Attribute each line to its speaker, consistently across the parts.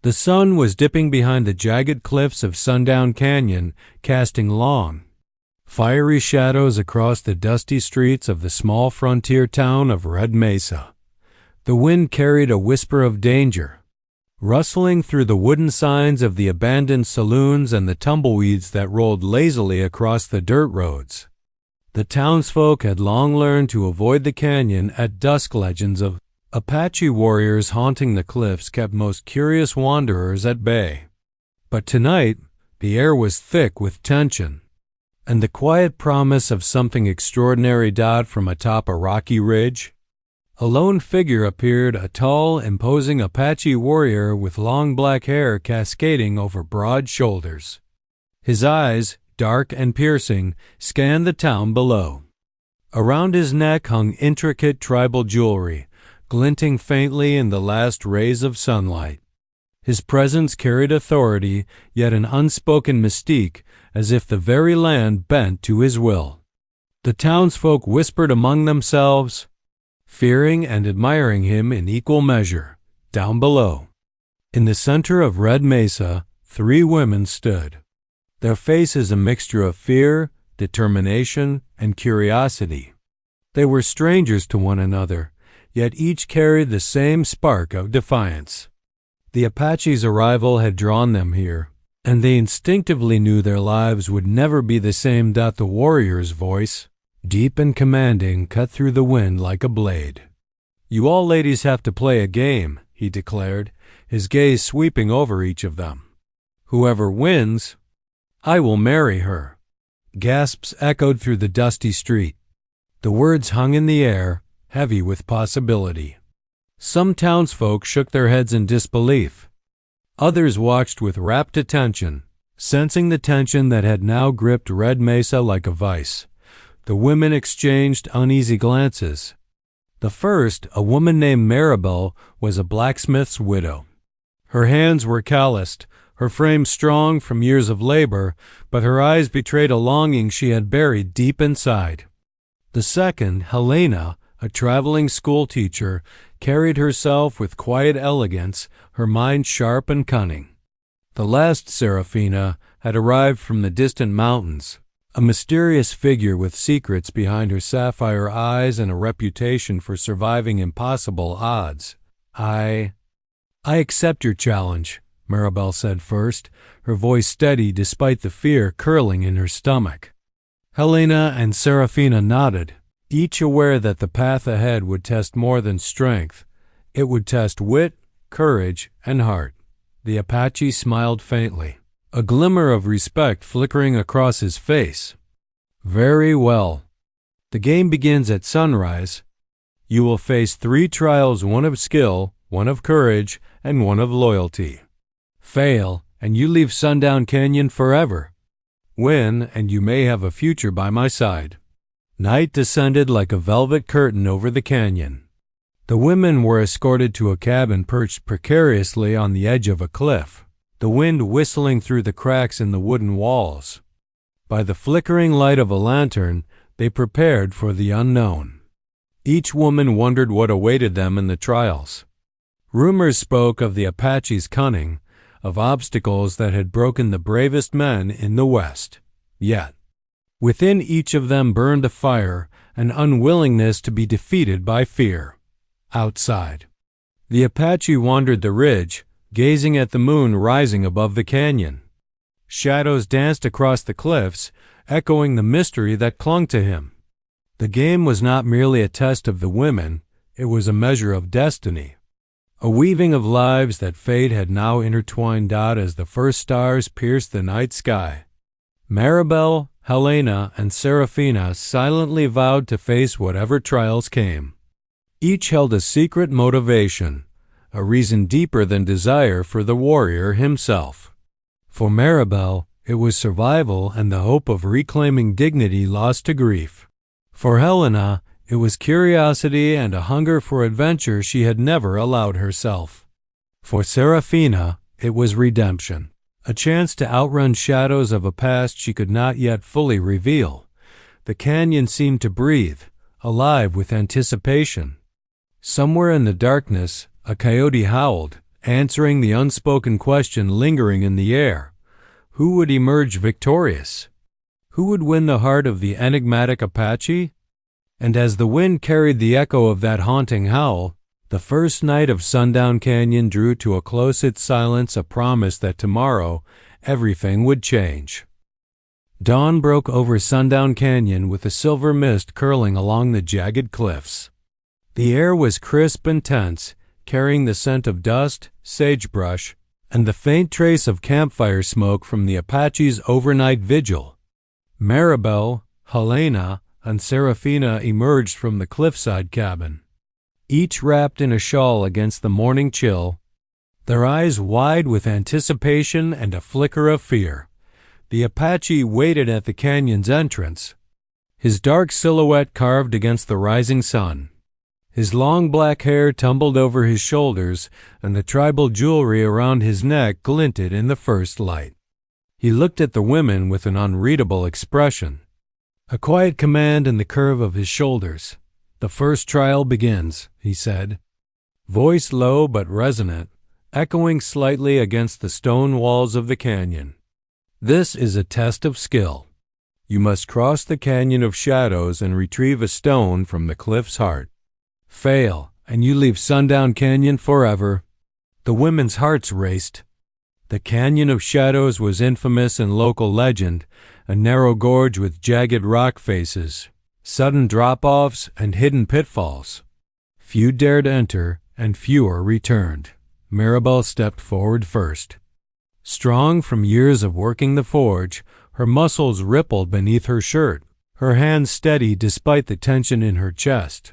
Speaker 1: The sun was dipping behind the jagged cliffs of Sundown Canyon, casting long, fiery shadows across the dusty streets of the small frontier town of Red Mesa. The wind carried a whisper of danger, rustling through the wooden signs of the abandoned saloons and the tumbleweeds that rolled lazily across the dirt roads. The townsfolk had long learned to avoid the canyon at dusk. Legends of Apache warriors haunting the cliffs kept most curious wanderers at bay. But tonight, the air was thick with tension, and the quiet promise of something extraordinary. From atop a rocky ridge, a lone figure appeared, a tall, imposing Apache warrior with long black hair cascading over broad shoulders. His eyes, dark and piercing, scanned the town below. Around his neck hung intricate tribal jewelry, glinting faintly in the last rays of sunlight. His presence carried authority, yet an unspoken mystique, as if the very land bent to his will. The townsfolk whispered among themselves, fearing and admiring him in equal measure. Down below, in the center of Red Mesa, 3 women stood, their faces a mixture of fear, determination, and curiosity. They were strangers to one another, yet each carried the same spark of defiance. The Apache's arrival had drawn them here, and they instinctively knew their lives would never be the same. The warrior's voice, deep and commanding, cut through the wind like a blade. "You all ladies have to play a game," he declared, his gaze sweeping over each of them. "Whoever wins, I will marry her." Gasps echoed through the dusty street. The words hung in the air, heavy with possibility. Some townsfolk shook their heads in disbelief. Others watched with rapt attention, sensing the tension that had now gripped Red Mesa like a vice. The women exchanged uneasy glances. The first, a woman named Maribel, was a blacksmith's widow. Her hands were calloused, her frame strong from years of labor, but her eyes betrayed a longing she had buried deep inside. The second, Helena, a traveling schoolteacher, carried herself with quiet elegance, her mind sharp and cunning. The last, Seraphina, had arrived from the distant mountains, a mysterious figure with secrets behind her sapphire eyes and a reputation for surviving impossible odds. I accept your challenge," Maribel said first, her voice steady despite the fear curling in her stomach. Helena and Seraphina nodded, each aware that the path ahead would test more than strength. It would test wit, courage, and heart. The Apache smiled faintly, a glimmer of respect flickering across his face. "Very well. The game begins at sunrise. You will face 3 trials, one of skill, one of courage, and one of loyalty. Fail, and you leave Sundown Canyon forever. Win, and you may have a future by my side." Night descended like a velvet curtain over the canyon. The women were escorted to a cabin perched precariously on the edge of a cliff, the wind whistling through the cracks in the wooden walls. By the flickering light of a lantern, they prepared for the unknown. Each woman wondered what awaited them in the trials. Rumors spoke of the Apache's cunning, of obstacles that had broken the bravest men in the West. Yet, within each of them burned a fire, an unwillingness to be defeated by fear. Outside, the Apache wandered the ridge, gazing at the moon rising above the canyon. Shadows danced across the cliffs, echoing the mystery that clung to him. The game was not merely a test of the women, it was a measure of destiny, a weaving of lives that fate had now intertwined. As the first stars pierced the night sky, Maribel, Helena, and Seraphina silently vowed to face whatever trials came. Each held a secret motivation, a reason deeper than desire for the warrior himself. For Maribel, it was survival and the hope of reclaiming dignity lost to grief. For Helena, it was curiosity and a hunger for adventure she had never allowed herself. For Seraphina, it was redemption, a chance to outrun shadows of a past she could not yet fully reveal. The canyon seemed to breathe, alive with anticipation. Somewhere in the darkness, a coyote howled, answering the unspoken question lingering in the air. Who would emerge victorious? Who would win the heart of the enigmatic Apache? And as the wind carried the echo of that haunting howl, the first night of Sundown Canyon drew to a close its silence, a promise that tomorrow everything would change. Dawn broke over Sundown Canyon with a silver mist curling along the jagged cliffs. The air was crisp and tense, carrying the scent of dust, sagebrush, and the faint trace of campfire smoke from the Apache's overnight vigil. Maribel, Helena, and Seraphina emerged from the cliffside cabin, each wrapped in a shawl against the morning chill, their eyes wide with anticipation and a flicker of fear. The Apache waited at the canyon's entrance, his dark silhouette carved against the rising sun. His long black hair tumbled over his shoulders, and the tribal jewelry around his neck glinted in the first light. He looked at the women with an unreadable expression, a quiet command in the curve of his shoulders. "The first trial begins," he said, voice low but resonant, echoing slightly against the stone walls of the canyon. "This is a test of skill. You must cross the canyon of shadows and retrieve a stone from the cliff's heart. Fail, and you leave Sundown Canyon forever." The women's hearts raced. The Canyon of Shadows was infamous in local legend, a narrow gorge with jagged rock faces, sudden drop-offs, and hidden pitfalls. Few dared enter, and fewer returned. Maribel stepped forward first. Strong from years of working the forge, her muscles rippled beneath her shirt, her hands steady despite the tension in her chest.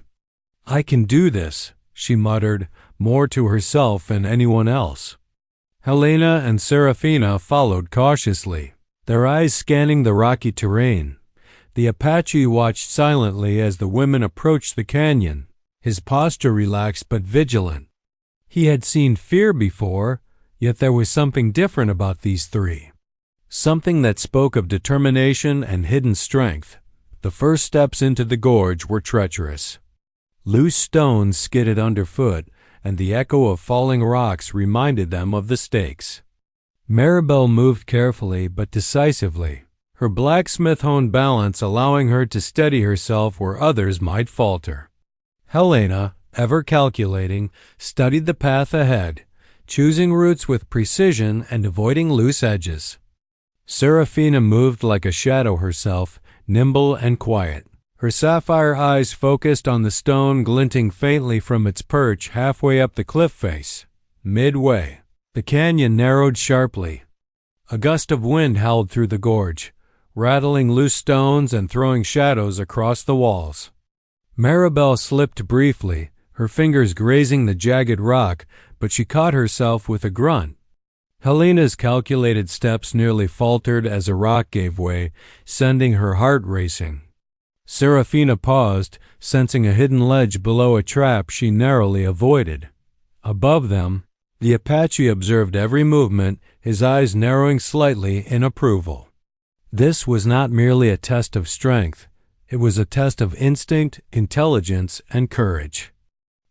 Speaker 1: "I can do this," she muttered, more to herself than anyone else. Helena and Seraphina followed cautiously, their eyes scanning the rocky terrain. The Apache watched silently as the women approached the canyon, his posture relaxed but vigilant. He had seen fear before, yet there was something different about these three. Something that spoke of determination and hidden strength. The first steps into the gorge were treacherous. Loose stones skidded underfoot, and the echo of falling rocks reminded them of the stakes. Maribel moved carefully but decisively, her blacksmith-honed balance allowing her to steady herself where others might falter. Helena, ever calculating, studied the path ahead, choosing routes with precision and avoiding loose edges. Seraphina moved like a shadow herself, nimble and quiet, her sapphire eyes focused on the stone glinting faintly from its perch halfway up the cliff face. Midway, the canyon narrowed sharply. A gust of wind howled through the gorge, rattling loose stones and throwing shadows across the walls. Maribel slipped briefly, her fingers grazing the jagged rock, but she caught herself with a grunt. Helena's calculated steps nearly faltered as a rock gave way, sending her heart racing. Seraphina paused, sensing a hidden ledge below a trap she narrowly avoided. Above them, the Apache observed every movement, his eyes narrowing slightly in approval. This was not merely a test of strength. It was a test of instinct, intelligence, and courage.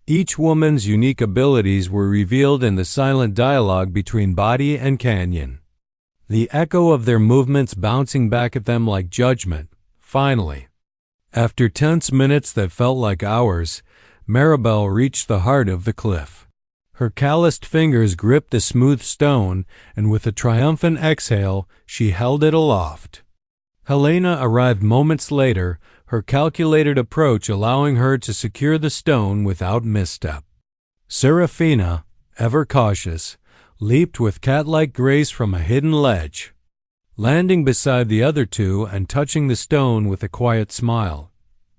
Speaker 1: Each woman's unique abilities were revealed in the silent dialogue between body and canyon, the echo of their movements bouncing back at them like judgment. Finally, after tense minutes that felt like hours, Maribel reached the heart of the cliff. Her calloused fingers gripped the smooth stone, and with a triumphant exhale, she held it aloft. Helena arrived moments later, her calculated approach allowing her to secure the stone without misstep. Seraphina, ever cautious, leaped with cat-like grace from a hidden ledge, landing beside the other two and touching the stone with a quiet smile.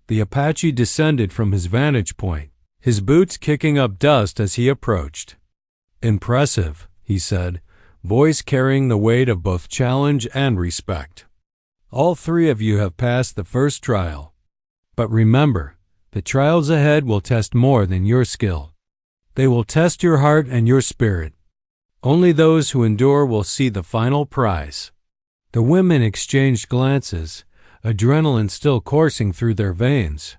Speaker 1: The Apache descended from his vantage point, his boots kicking up dust as he approached. "Impressive," he said, voice carrying the weight of both challenge and respect. "All three of you have passed the first trial. But remember, the trials ahead will test more than your skill. They will test your heart and your spirit. Only those who endure will see the final prize." The women exchanged glances, adrenaline still coursing through their veins.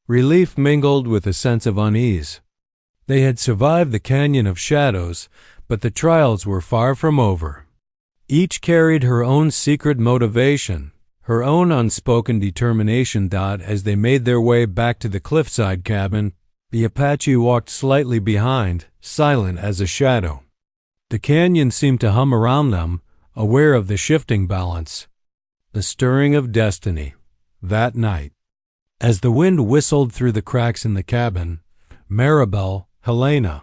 Speaker 1: Relief mingled with a sense of unease. They had survived the Canyon of Shadows, but the trials were far from over. Each carried her own secret motivation, her own unspoken determination. As they made their way back to the cliffside cabin, the Apache walked slightly behind, silent as a shadow. The canyon seemed to hum around them, aware of the shifting balance, the stirring of destiny. That night, as the wind whistled through the cracks in the cabin, Maribel, Helena,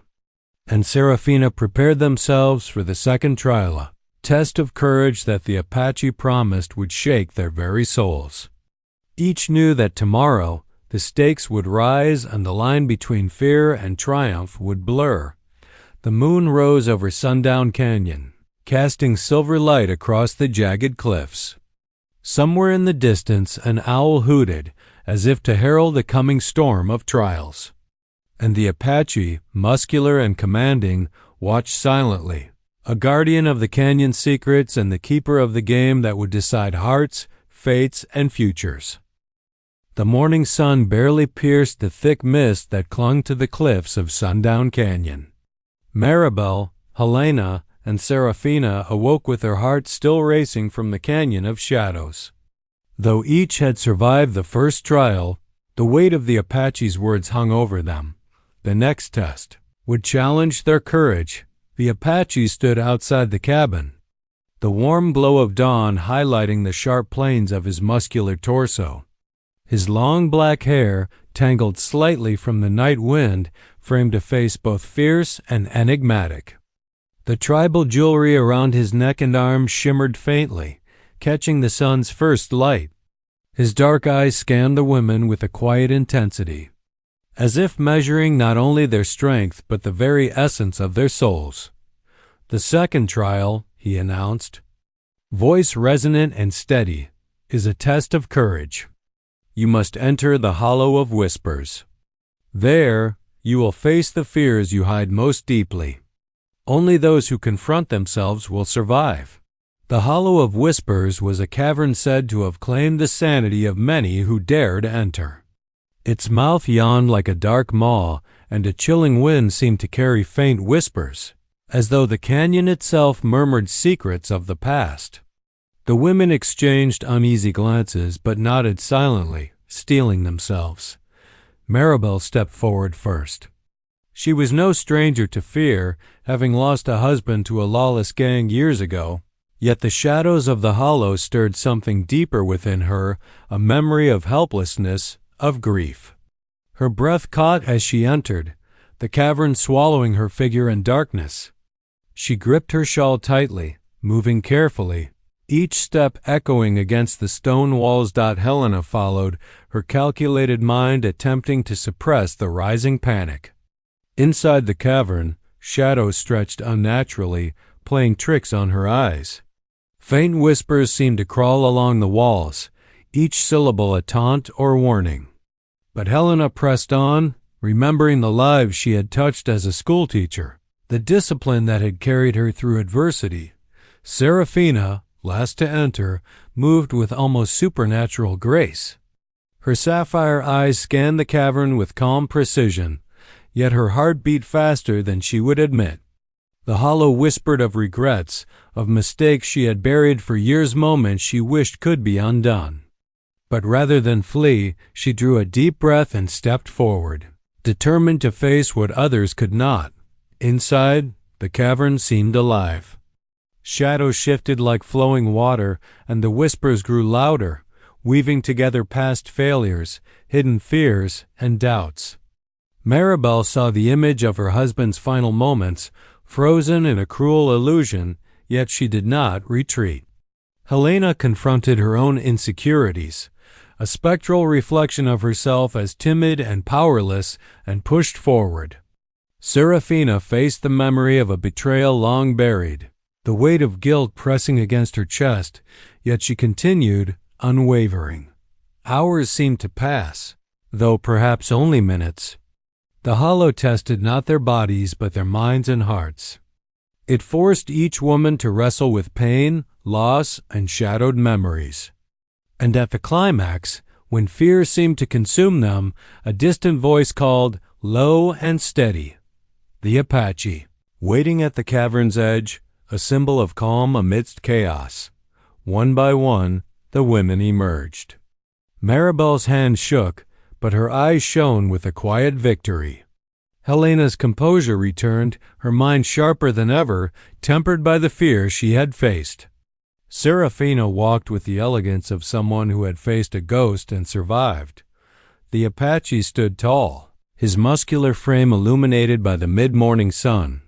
Speaker 1: and Seraphina prepared themselves for the second trial, a test of courage that the Apache promised would shake their very souls. Each knew that tomorrow the stakes would rise and the line between fear and triumph would blur. The moon rose over Sundown Canyon, casting silver light across the jagged cliffs. Somewhere in the distance an owl hooted, as if to herald the coming storm of trials. And the Apache, muscular and commanding, watched silently, a guardian of the canyon's secrets and the keeper of the game that would decide hearts, fates, and futures. The morning sun barely pierced the thick mist that clung to the cliffs of Sundown Canyon. Maribel, Helena, and Seraphina awoke with their hearts still racing from the Canyon of Shadows. Though each had survived the first trial, the weight of the Apache's words hung over them. The next test would challenge their courage. The Apache stood outside the cabin, the warm glow of dawn highlighting the sharp planes of his muscular torso. His long black hair, tangled slightly from the night wind, framed a face both fierce and enigmatic. The tribal jewelry around his neck and arms shimmered faintly, catching the sun's first light. His dark eyes scanned the women with a quiet intensity, as if measuring not only their strength but the very essence of their souls. "The second trial," he announced, voice resonant and steady, "is a test of courage. You must enter the Hollow of Whispers. There, you will face the fears you hide most deeply. Only those who confront themselves will survive." The Hollow of Whispers was a cavern said to have claimed the sanity of many who dared enter. Its mouth yawned like a dark maw, and a chilling wind seemed to carry faint whispers, as though the canyon itself murmured secrets of the past. The women exchanged uneasy glances, but nodded silently, steeling themselves. Maribel stepped forward first. She was no stranger to fear, having lost a husband to a lawless gang years ago. Yet the shadows of the hollow stirred something deeper within her, a memory of helplessness, of grief. Her breath caught as she entered, the cavern swallowing her figure in darkness. She gripped her shawl tightly, moving carefully, each step echoing against the stone walls. Helena followed, her calculated mind attempting to suppress the rising panic. Inside the cavern, shadows stretched unnaturally, playing tricks on her eyes. Faint whispers seemed to crawl along the walls, each syllable a taunt or warning. But Helena pressed on, remembering the lives she had touched as a schoolteacher, the discipline that had carried her through adversity. Seraphina, last to enter, moved with almost supernatural grace. Her sapphire eyes scanned the cavern with calm precision, yet her heart beat faster than she would admit. The hollow whispered of regrets, of mistakes she had buried for years, moments she wished could be undone. But rather than flee, she drew a deep breath and stepped forward, determined to face what others could not. Inside, the cavern seemed alive. Shadows shifted like flowing water, and the whispers grew louder, weaving together past failures, hidden fears, and doubts. Maribel saw the image of her husband's final moments, frozen in a cruel illusion, yet she did not retreat. Helena confronted her own insecurities, a spectral reflection of herself as timid and powerless, and pushed forward. Seraphina faced the memory of a betrayal long buried, the weight of guilt pressing against her chest, yet she continued, unwavering. Hours seemed to pass, though perhaps only minutes. The hollow tested not their bodies but their minds and hearts. It forced each woman to wrestle with pain, loss, and shadowed memories. And at the climax, when fear seemed to consume them, a distant voice called, low and steady, The Apache, waiting at the cavern's edge, a symbol of calm amidst chaos. One by one, the women emerged. Maribel's hand shook, but her eyes shone with a quiet victory. Helena's composure returned, her mind sharper than ever, tempered by the fear she had faced. Seraphina walked with the elegance of someone who had faced a ghost and survived. The Apache stood tall, his muscular frame illuminated by the mid-morning sun.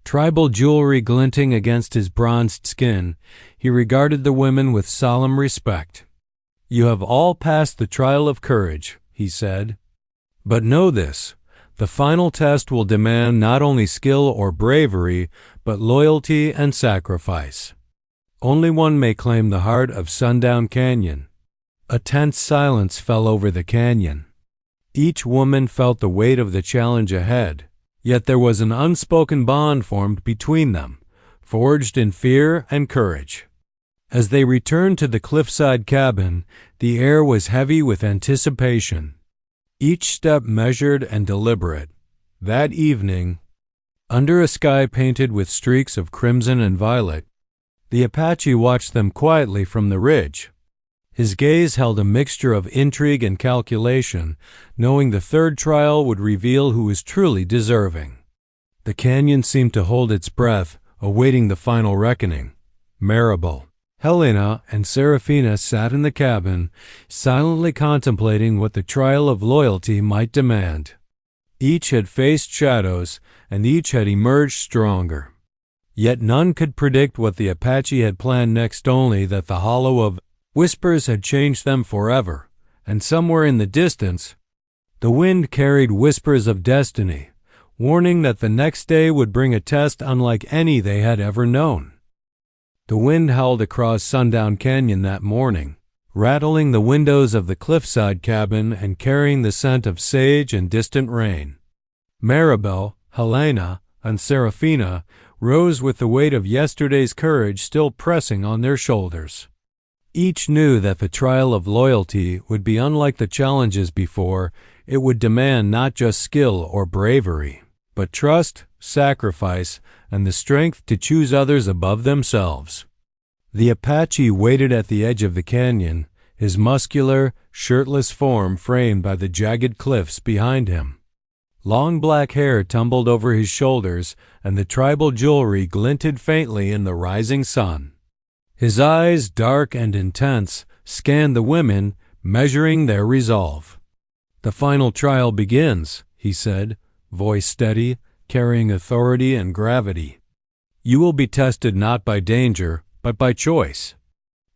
Speaker 1: Tribal jewelry glinting against his bronzed skin, he regarded the women with solemn respect. "You have all passed the trial of courage," he said. "But know this, the final test will demand not only skill or bravery, but loyalty and sacrifice. Only one may claim the heart of Sundown Canyon." A tense silence fell over the canyon. Each woman felt the weight of the challenge ahead, yet there was an unspoken bond formed between them, forged in fear and courage. As they returned to the cliffside cabin, the air was heavy with anticipation, each step measured and deliberate. That evening, under a sky painted with streaks of crimson and violet, the Apache watched them quietly from the ridge. His gaze held a mixture of intrigue and calculation, knowing the third trial would reveal who was truly deserving. The canyon seemed to hold its breath, awaiting the final reckoning. Maribel, Helena, and Seraphina sat in the cabin, silently contemplating what the trial of loyalty might demand. Each had faced shadows, and each had emerged stronger. Yet none could predict what the Apache had planned next, only that the hollow of whispers had changed them forever, and somewhere in the distance, the wind carried whispers of destiny, warning that the next day would bring a test unlike any they had ever known. The wind howled across Sundown Canyon that morning, rattling the windows of the cliffside cabin and carrying the scent of sage and distant rain. Maribel, Helena, and Seraphina rose with the weight of yesterday's courage still pressing on their shoulders. Each knew that the trial of loyalty would be unlike the challenges before. It would demand not just skill or bravery, but trust, sacrifice, and the strength to choose others above themselves. The Apache waited at the edge of the canyon, his muscular, shirtless form framed by the jagged cliffs behind him. Long black hair tumbled over his shoulders, and the tribal jewelry glinted faintly in the rising sun. His eyes, dark and intense, scanned the women, measuring their resolve. "The final trial begins," he said, voice steady, carrying authority and gravity. "You will be tested not by danger, but by choice.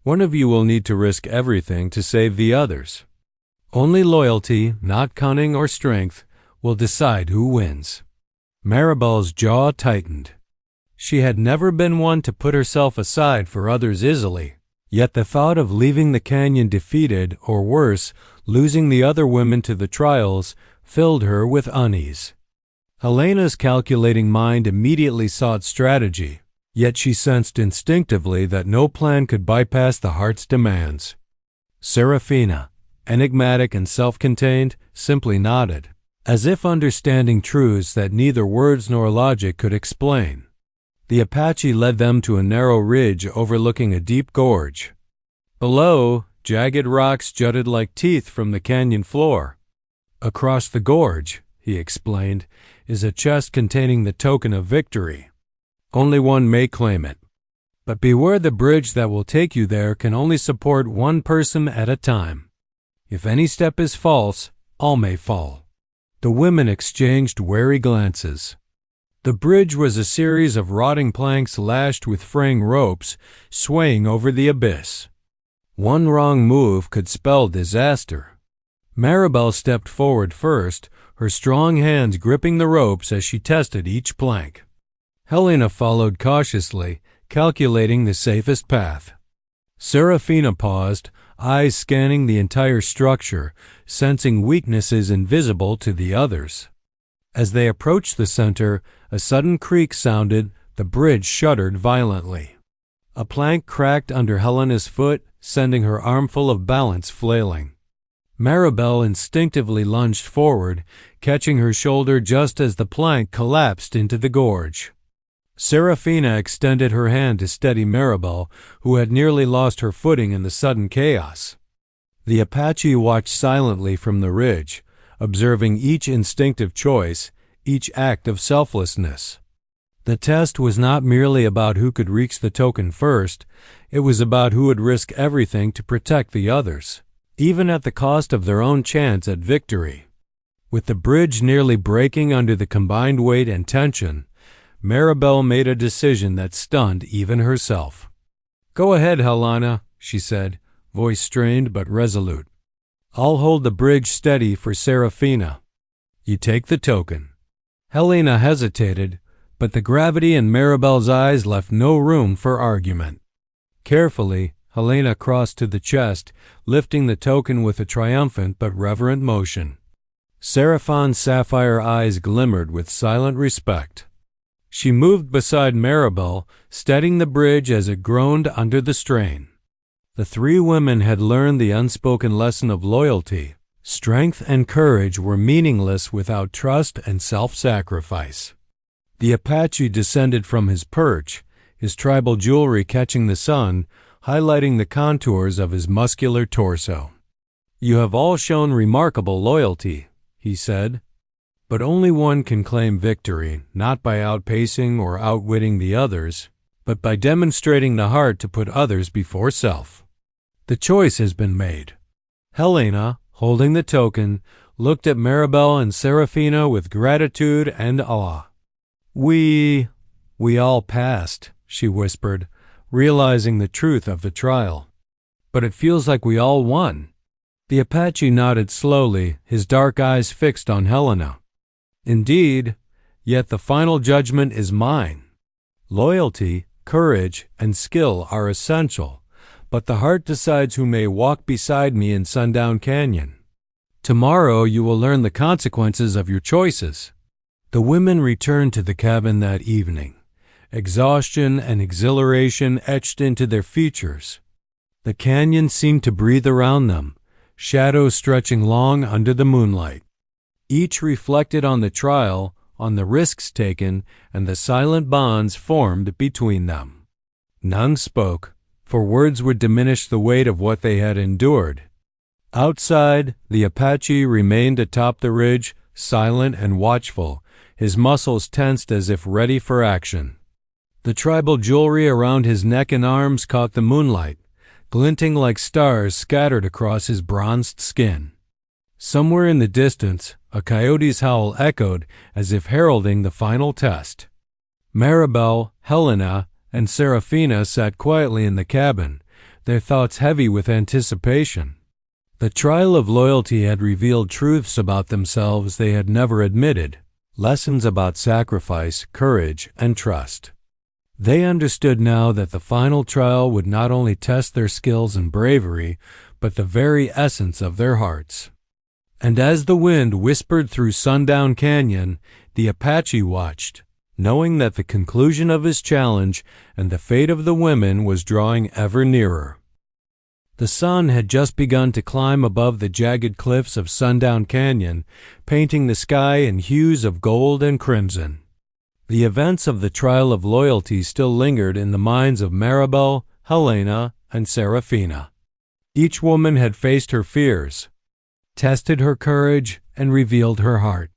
Speaker 1: One of you will need to risk everything to save the others. Only loyalty, not cunning or strength, will decide who wins." Maribel's jaw tightened. She had never been one to put herself aside for others easily, yet the thought of leaving the canyon defeated, or worse, losing the other women to the trials, filled her with unease. Helena's calculating mind immediately sought strategy, yet she sensed instinctively that no plan could bypass the heart's demands. Seraphina, enigmatic and self-contained, simply nodded, as if understanding truths that neither words nor logic could explain. The Apache led them to a narrow ridge overlooking a deep gorge. Below, jagged rocks jutted like teeth from the canyon floor. "Across the gorge," he explained, "is a chest containing the token of victory. Only one may claim it. But beware, the bridge that will take you there can only support one person at a time. If any step is false, all may fall." The women exchanged wary glances. The bridge was a series of rotting planks lashed with fraying ropes, swaying over the abyss. One wrong move could spell disaster. Maribel stepped forward first, her strong hands gripping the ropes as she tested each plank. Helena followed cautiously, calculating the safest path. Seraphina paused, eyes scanning the entire structure, sensing weaknesses invisible to the others. As they approached the center, a sudden creak sounded, the bridge shuddered violently. A plank cracked under Helena's foot, sending her armful of balance flailing. Maribel instinctively lunged forward, catching her shoulder just as the plank collapsed into the gorge. Seraphina extended her hand to steady Maribel, who had nearly lost her footing in the sudden chaos. The Apache watched silently from the ridge, observing each instinctive choice, each act of selflessness. The test was not merely about who could reach the token first, it was about who would risk everything to protect the others, even at the cost of their own chance at victory. With the bridge nearly breaking under the combined weight and tension, Maribel made a decision that stunned even herself. "Go ahead, Helena," she said, voice strained but resolute. "I'll hold the bridge steady for Seraphina. You take the token." Helena hesitated, but the gravity in Maribel's eyes left no room for argument. Carefully, Helena crossed to the chest, lifting the token with a triumphant but reverent motion. Seraphine's sapphire eyes glimmered with silent respect. She moved beside Maribel, steadying the bridge as it groaned under the strain. The three women had learned the unspoken lesson of loyalty. Strength and courage were meaningless without trust and self-sacrifice. The Apache descended from his perch, his tribal jewelry catching the sun, highlighting the contours of his muscular torso. "You have all shown remarkable loyalty," he said. "But only one can claim victory, not by outpacing or outwitting the others, but by demonstrating the heart to put others before self. The choice has been made." Helena, holding the token, looked at Maribel and Seraphina with gratitude and awe. We all passed," she whispered, realizing the truth of the trial. "But it feels like we all won." The Apache nodded slowly, his dark eyes fixed on Helena. "Indeed, yet the final judgment is mine. Loyalty, courage, and skill are essential, but the heart decides who may walk beside me in Sundown Canyon. Tomorrow you will learn the consequences of your choices." The women returned to the cabin that evening, exhaustion and exhilaration etched into their features. The canyon seemed to breathe around them, shadows stretching long under the moonlight. Each reflected on the trial, on the risks taken, and the silent bonds formed between them. None spoke, for words would diminish the weight of what they had endured. Outside, the Apache remained atop the ridge, silent and watchful, his muscles tensed as if ready for action. The tribal jewelry around his neck and arms caught the moonlight, glinting like stars scattered across his bronzed skin. Somewhere in the distance, a coyote's howl echoed as if heralding the final test. Maribel, Helena, and Seraphina sat quietly in the cabin, their thoughts heavy with anticipation. The trial of loyalty had revealed truths about themselves they had never admitted, lessons about sacrifice, courage, and trust. They understood now that the final trial would not only test their skills and bravery, but the very essence of their hearts. And as the wind whispered through Sundown Canyon, the Apache watched, knowing that the conclusion of his challenge and the fate of the women was drawing ever nearer. The sun had just begun to climb above the jagged cliffs of Sundown Canyon, painting the sky in hues of gold and crimson. The events of the trial of loyalty still lingered in the minds of Maribel, Helena, and Seraphina. Each woman had faced her fears, tested her courage, and revealed her heart.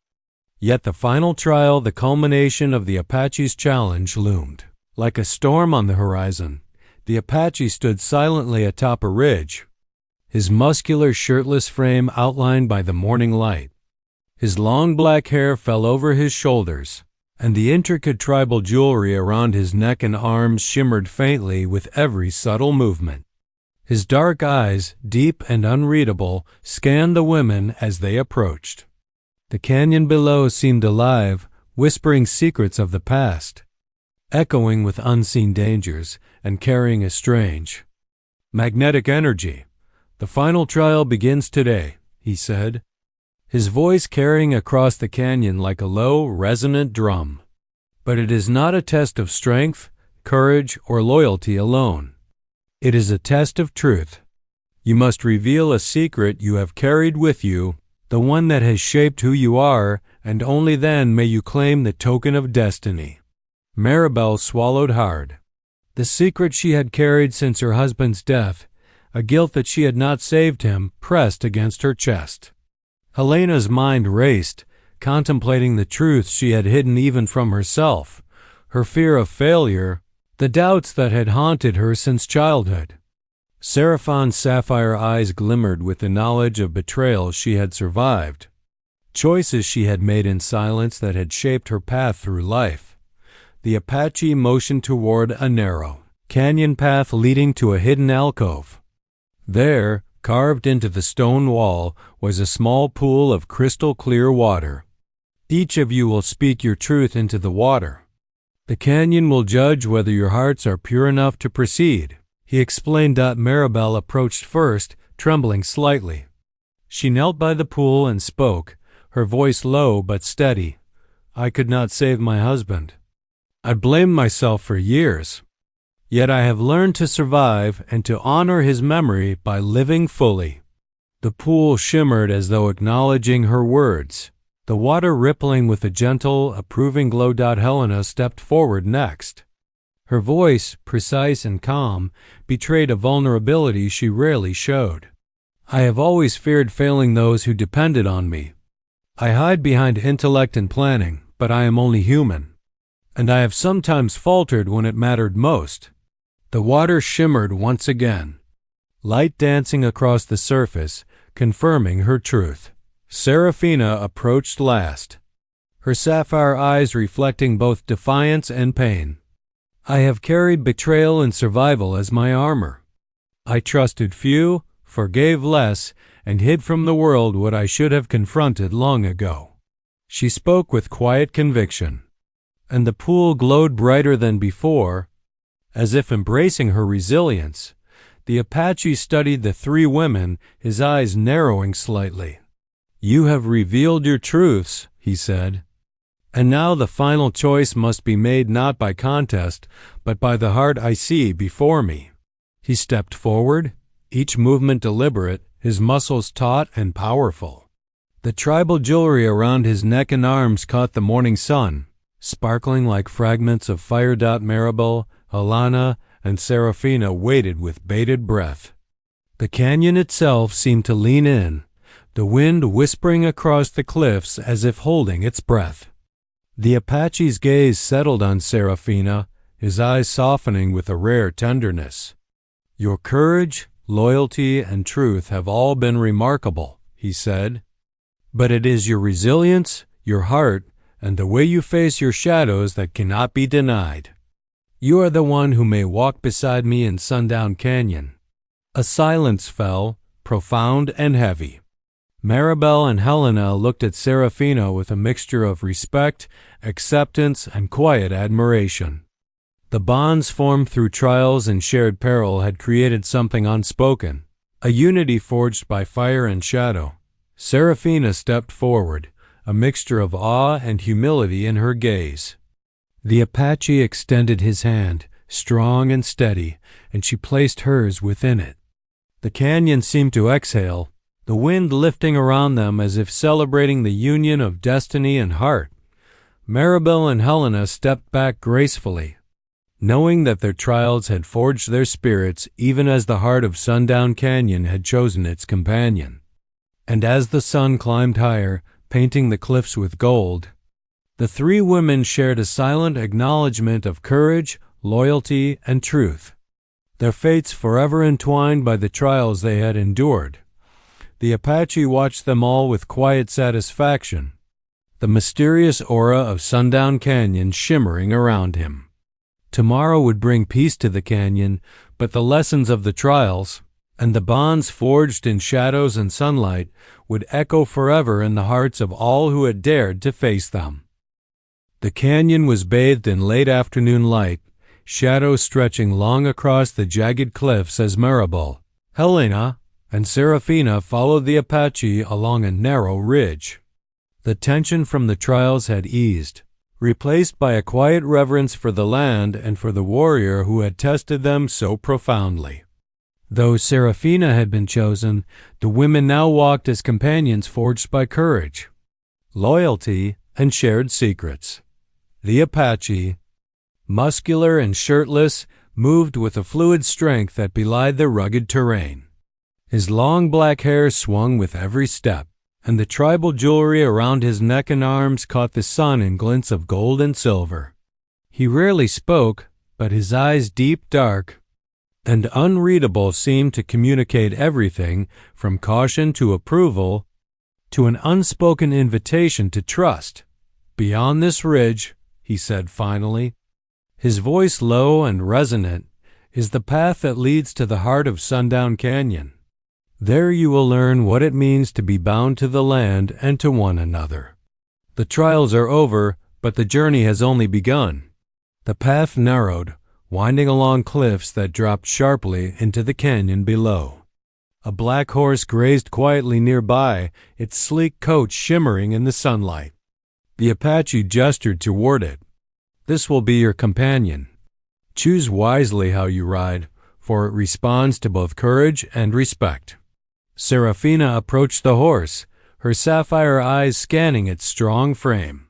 Speaker 1: Yet the final trial, the culmination of the Apache's challenge, loomed. Like a storm on the horizon, the Apache stood silently atop a ridge, his muscular, shirtless frame outlined by the morning light. His long black hair fell over his shoulders, and the intricate tribal jewelry around his neck and arms shimmered faintly with every subtle movement. His dark eyes, deep and unreadable, scanned the women as they approached. The canyon below seemed alive, whispering secrets of the past, echoing with unseen dangers and carrying a strange, magnetic energy. "The final trial begins today," he said, his voice carrying across the canyon like a low, resonant drum. "But it is not a test of strength, courage, or loyalty alone. It is a test of truth. You must reveal a secret you have carried with you, the one that has shaped who you are, and only then may you claim the token of destiny." Maribel swallowed hard. The secret she had carried since her husband's death, a guilt that she had not saved him, pressed against her chest. Helena's mind raced, contemplating the truth she had hidden even from herself, her fear of failure, the doubts that had haunted her since childhood. Seraphine's sapphire eyes glimmered with the knowledge of betrayal she had survived, choices she had made in silence that had shaped her path through life. The Apache motioned toward a narrow canyon path leading to a hidden alcove. There, carved into the stone wall, was a small pool of crystal-clear water. "Each of you will speak your truth into the water. The canyon will judge whether your hearts are pure enough to proceed," he explained. Maribel approached first, trembling slightly. She knelt by the pool and spoke, her voice low but steady. "I could not save my husband. I blamed myself for years. Yet I have learned to survive and to honor his memory by living fully." The pool shimmered as though acknowledging her words, the water rippling with a gentle, approving glow. Helena stepped forward next. Her voice, precise and calm, betrayed a vulnerability she rarely showed. "I have always feared failing those who depended on me. I hide behind intellect and planning, but I am only human. And I have sometimes faltered when it mattered most." The water shimmered once again, light dancing across the surface, confirming her truth. Seraphina approached last, her sapphire eyes reflecting both defiance and pain. "I have carried betrayal and survival as my armor. I trusted few, forgave less, and hid from the world what I should have confronted long ago." She spoke with quiet conviction, and the pool glowed brighter than before. As if embracing her resilience, the Apache studied the three women, his eyes narrowing slightly. "You have revealed your truths," he said. "And now the final choice must be made not by contest, but by the heart I see before me." He stepped forward, each movement deliberate, his muscles taut and powerful. The tribal jewelry around his neck and arms caught the morning sun, sparkling like fragments of fire. Maribel, Helena, and Seraphina waited with bated breath. The canyon itself seemed to lean in, the wind whispering across the cliffs as if holding its breath. The Apache's gaze settled on Seraphina, his eyes softening with a rare tenderness. "Your courage, loyalty, and truth have all been remarkable," he said. "But it is your resilience, your heart, and the way you face your shadows that cannot be denied. You are the one who may walk beside me in Sundown Canyon." A silence fell, profound and heavy. Maribel and Helena looked at Seraphina with a mixture of respect, acceptance, and quiet admiration. The bonds formed through trials and shared peril had created something unspoken, a unity forged by fire and shadow. Seraphina stepped forward, a mixture of awe and humility in her gaze. The Apache extended his hand, strong and steady, and she placed hers within it. The canyon seemed to exhale, the wind lifting around them as if celebrating the union of destiny and heart. Maribel and Helena stepped back gracefully, knowing that their trials had forged their spirits even as the heart of Sundown Canyon had chosen its companion. And as the sun climbed higher, painting the cliffs with gold, the three women shared a silent acknowledgement of courage, loyalty, and truth, their fates forever entwined by the trials they had endured. The Apache watched them all with quiet satisfaction, the mysterious aura of Sundown Canyon shimmering around him. Tomorrow would bring peace to the canyon, but the lessons of the trials, and the bonds forged in shadows and sunlight, would echo forever in the hearts of all who had dared to face them. The canyon was bathed in late afternoon light, shadows stretching long across the jagged cliffs as Maribel, Helena, and Seraphina followed the Apache along a narrow ridge. The tension from the trials had eased, replaced by a quiet reverence for the land and for the warrior who had tested them so profoundly. Though Seraphina had been chosen, the women now walked as companions forged by courage, loyalty, and shared secrets. The Apache, muscular and shirtless, moved with a fluid strength that belied the rugged terrain. His long black hair swung with every step, and the tribal jewelry around his neck and arms caught the sun in glints of gold and silver. He rarely spoke, but his eyes, deep, dark, and unreadable, seemed to communicate everything from caution to approval to an unspoken invitation to trust. "Beyond this ridge," he said finally, his voice low and resonant, "is the path that leads to the heart of Sundown Canyon. There you will learn what it means to be bound to the land and to one another. The trials are over, but the journey has only begun." The path narrowed, winding along cliffs that dropped sharply into the canyon below. A black horse grazed quietly nearby, its sleek coat shimmering in the sunlight. The Apache gestured toward it. "This will be your companion. Choose wisely how you ride, for it responds to both courage and respect." Seraphina approached the horse, her sapphire eyes scanning its strong frame.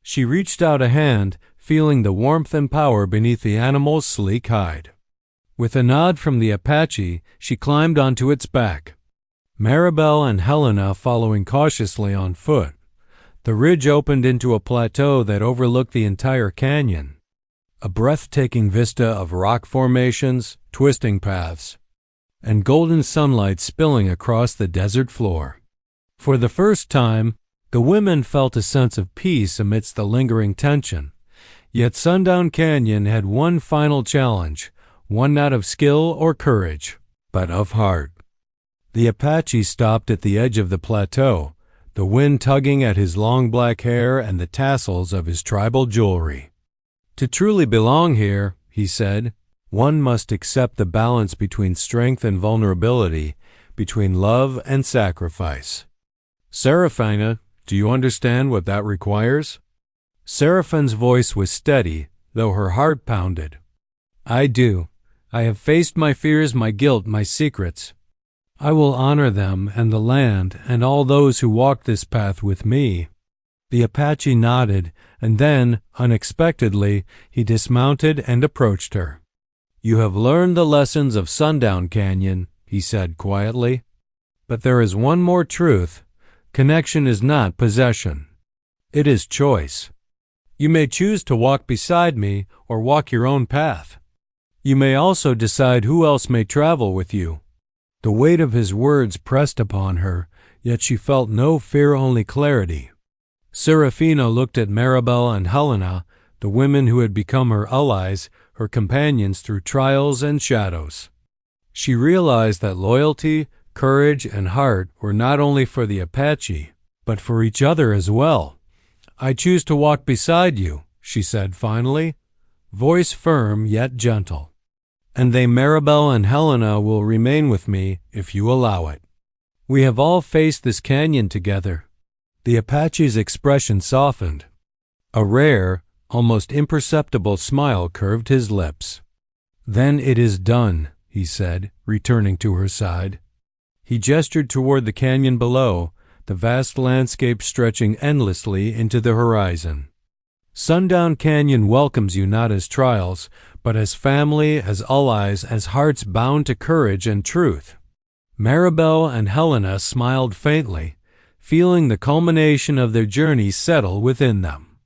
Speaker 1: She reached out a hand, feeling the warmth and power beneath the animal's sleek hide. With a nod from the Apache, she climbed onto its back, Maribel and Helena following cautiously on foot. The ridge opened into a plateau that overlooked the entire canyon, a breathtaking vista of rock formations, twisting paths, and golden sunlight spilling across the desert floor. For the first time, the women felt a sense of peace amidst the lingering tension. Yet Sundown Canyon had one final challenge, one not of skill or courage, but of heart. The Apache stopped at the edge of the plateau, the wind tugging at his long black hair and the tassels of his tribal jewelry. "To truly belong here," he said, "one must accept the balance between strength and vulnerability, between love and sacrifice. Seraphina, do you understand what that requires?" Seraphine's voice was steady, though her heart pounded. "I do. I have faced my fears, my guilt, my secrets. I will honor them and the land and all those who walked this path with me." The Apache nodded, and then, unexpectedly, he dismounted and approached her. "You have learned the lessons of Sundown Canyon," he said quietly. "But there is one more truth. Connection is not possession. It is choice. You may choose to walk beside me or walk your own path. You may also decide who else may travel with you." The weight of his words pressed upon her, yet she felt no fear, only clarity. Seraphina looked at Maribel and Helena, the women who had become her allies, her companions through trials and shadows. She realized that loyalty, courage, and heart were not only for the Apache, but for each other as well. "I choose to walk beside you," she said finally, voice firm yet gentle. "And they, Maribel and Helena, will remain with me if you allow it. We have all faced this canyon together." The Apache's expression softened. A rare, almost imperceptible smile curved his lips. "Then it is done," he said, returning to her side. He gestured toward the canyon below, the vast landscape stretching endlessly into the horizon. "Sundown Canyon welcomes you not as trials, but as family, as allies, as hearts bound to courage and truth." Maribel and Helena smiled faintly, feeling the culmination of their journey settle within them.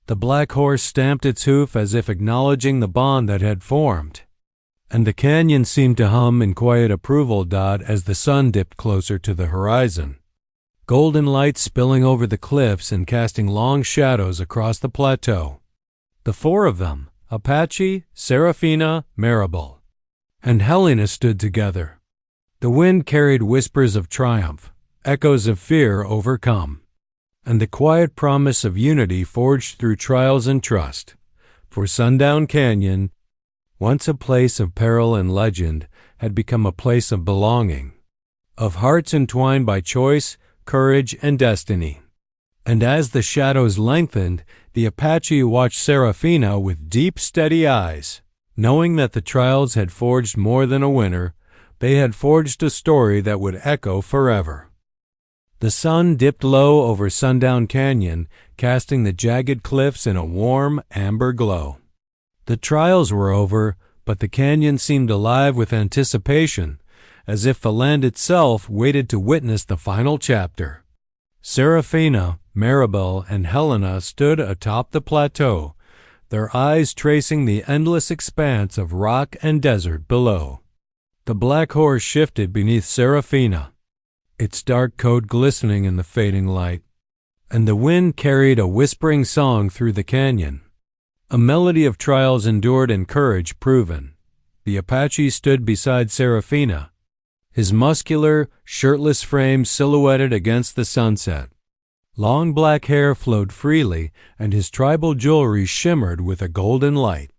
Speaker 1: The black horse stamped its hoof as if acknowledging the bond that had formed, and the canyon seemed to hum in quiet approval as the sun dipped closer to the horizon, golden light spilling over the cliffs and casting long shadows across the plateau. The four of them, Apache, Seraphina, Maribel, and Helena, stood together. The wind carried whispers of triumph, echoes of fear overcome, and the quiet promise of unity forged through trials and trust. For Sundown Canyon, once a place of peril and legend, had become a place of belonging, of hearts entwined by choice, courage, and destiny. And as the shadows lengthened, the Apache watched Seraphina with deep, steady eyes, knowing that the trials had forged more than a winner, they had forged a story that would echo forever. The sun dipped low over Sundown Canyon, casting the jagged cliffs in a warm, amber glow. The trials were over, but the canyon seemed alive with anticipation, as if the land itself waited to witness the final chapter. Seraphina, Maribel, and Helena stood atop the plateau, their eyes tracing the endless expanse of rock and desert below. The black horse shifted beneath Seraphina, its dark coat glistening in the fading light, and the wind carried a whispering song through the canyon, a melody of trials endured and courage proven. The Apache stood beside Seraphina, his muscular, shirtless frame silhouetted against the sunset. Long black hair flowed freely, and his tribal jewelry shimmered with a golden light.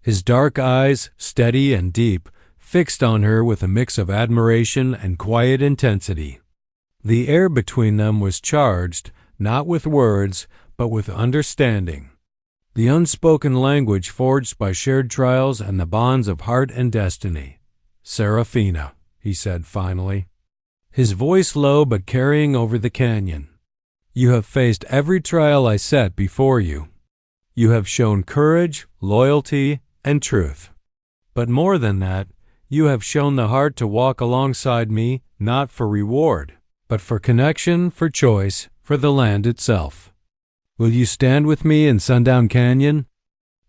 Speaker 1: His dark eyes, steady and deep, fixed on her with a mix of admiration and quiet intensity. The air between them was charged, not with words, but with understanding. The unspoken language forged by shared trials and the bonds of heart and destiny. "Seraphina," he said finally, his voice low but carrying over the canyon. "You have faced every trial I set before you. You have shown courage, loyalty, and truth. But more than that, you have shown the heart to walk alongside me, not for reward, but for connection, for choice, for the land itself. Will you stand with me in Sundown Canyon?"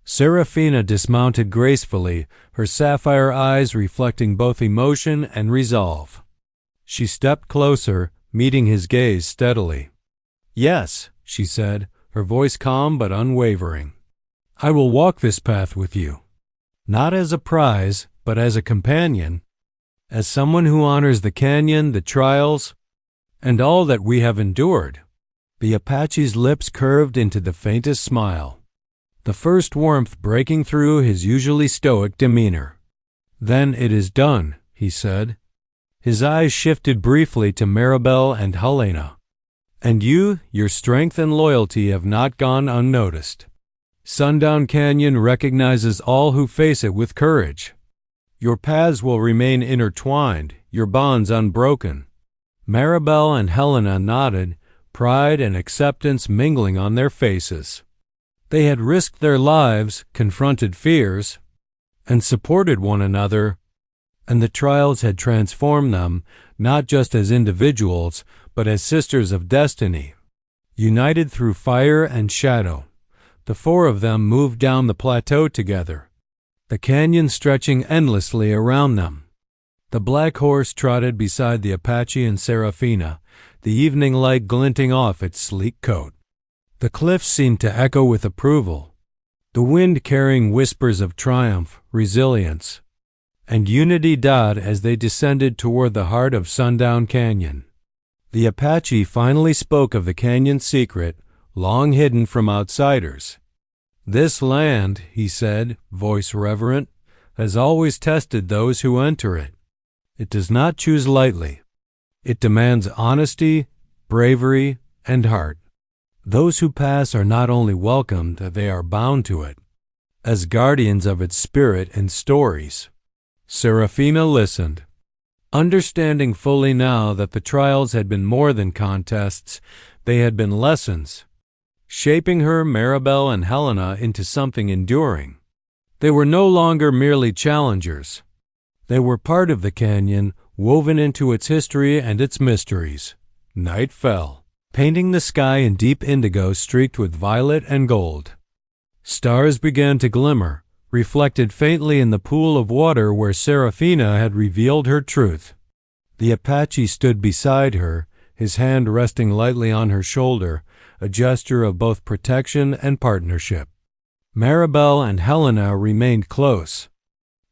Speaker 1: Seraphina dismounted gracefully, her sapphire eyes reflecting both emotion and resolve. She stepped closer, meeting his gaze steadily. "Yes," she said, her voice calm but unwavering. "I will walk this path with you, not as a prize, but as a companion, as someone who honors the canyon, the trials, and all that we have endured." The Apache's lips curved into the faintest smile, the first warmth breaking through his usually stoic demeanor. "Then it is done," he said. His eyes shifted briefly to Maribel and Helena. "And you, your strength and loyalty have not gone unnoticed. Sundown Canyon recognizes all who face it with courage. Your paths will remain intertwined, your bonds unbroken." Maribel and Helena nodded, pride and acceptance mingling on their faces. They had risked their lives, confronted fears, and supported one another, and the trials had transformed them, not just as individuals, but as sisters of destiny. United through fire and shadow, the four of them moved down the plateau together, the canyon stretching endlessly around them. The black horse trotted beside the Apache and Seraphina, the evening light glinting off its sleek coat. The cliffs seemed to echo with approval, the wind carrying whispers of triumph, resilience, and unity died as they descended toward the heart of Sundown Canyon. The Apache finally spoke of the canyon's secret, long hidden from outsiders. "This land," he said, voice reverent, "has always tested those who enter it. It does not choose lightly. It demands honesty, bravery, and heart. Those who pass are not only welcomed, they are bound to it, as guardians of its spirit and stories." Seraphina listened, understanding fully now that the trials had been more than contests, they had been lessons, shaping her, Maribel, and Helena into something enduring. They were no longer merely challengers. They were part of the canyon, woven into its history and its mysteries. Night fell, painting the sky in deep indigo streaked with violet and gold. Stars began to glimmer, reflected faintly in the pool of water where Seraphina had revealed her truth. The Apache stood beside her, his hand resting lightly on her shoulder, a gesture of both protection and partnership. Maribel and Helena remained close,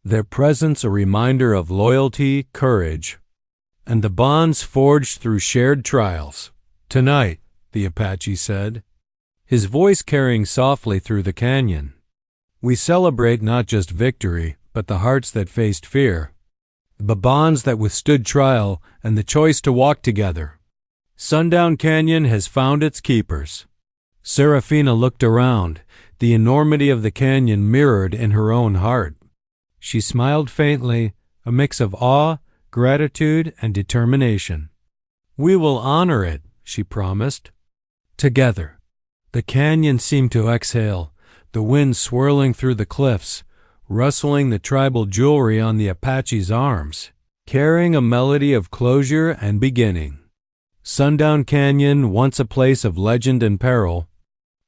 Speaker 1: their presence a reminder of loyalty, courage, and the bonds forged through shared trials. "Tonight," the Apache said, his voice carrying softly through the canyon, "we celebrate not just victory, but the hearts that faced fear, the bonds that withstood trial, and the choice to walk together. Sundown Canyon has found its keepers." Seraphina looked around, the enormity of the canyon mirrored in her own heart. She smiled faintly, a mix of awe gratitude, and determination. "We will honor it," she promised. Together. The canyon seemed to exhale, the wind swirling through the cliffs, rustling the tribal jewelry on the Apache's arms, carrying a melody of closure and beginning. Sundown Canyon, once a place of legend and peril,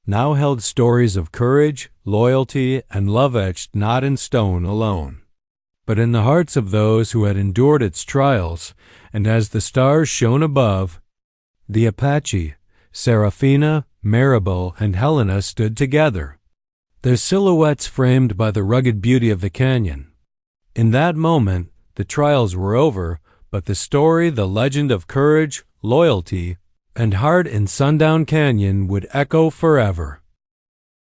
Speaker 1: now held stories of courage, loyalty, and love etched not in stone alone, but in the hearts of those who had endured its trials. And as the stars shone above, the Apache, Seraphina, Maribel, and Helena stood together, their silhouettes framed by the rugged beauty of the canyon. In that moment, the trials were over, but the story, the legend of courage, loyalty, and heart in Sundown Canyon would echo forever.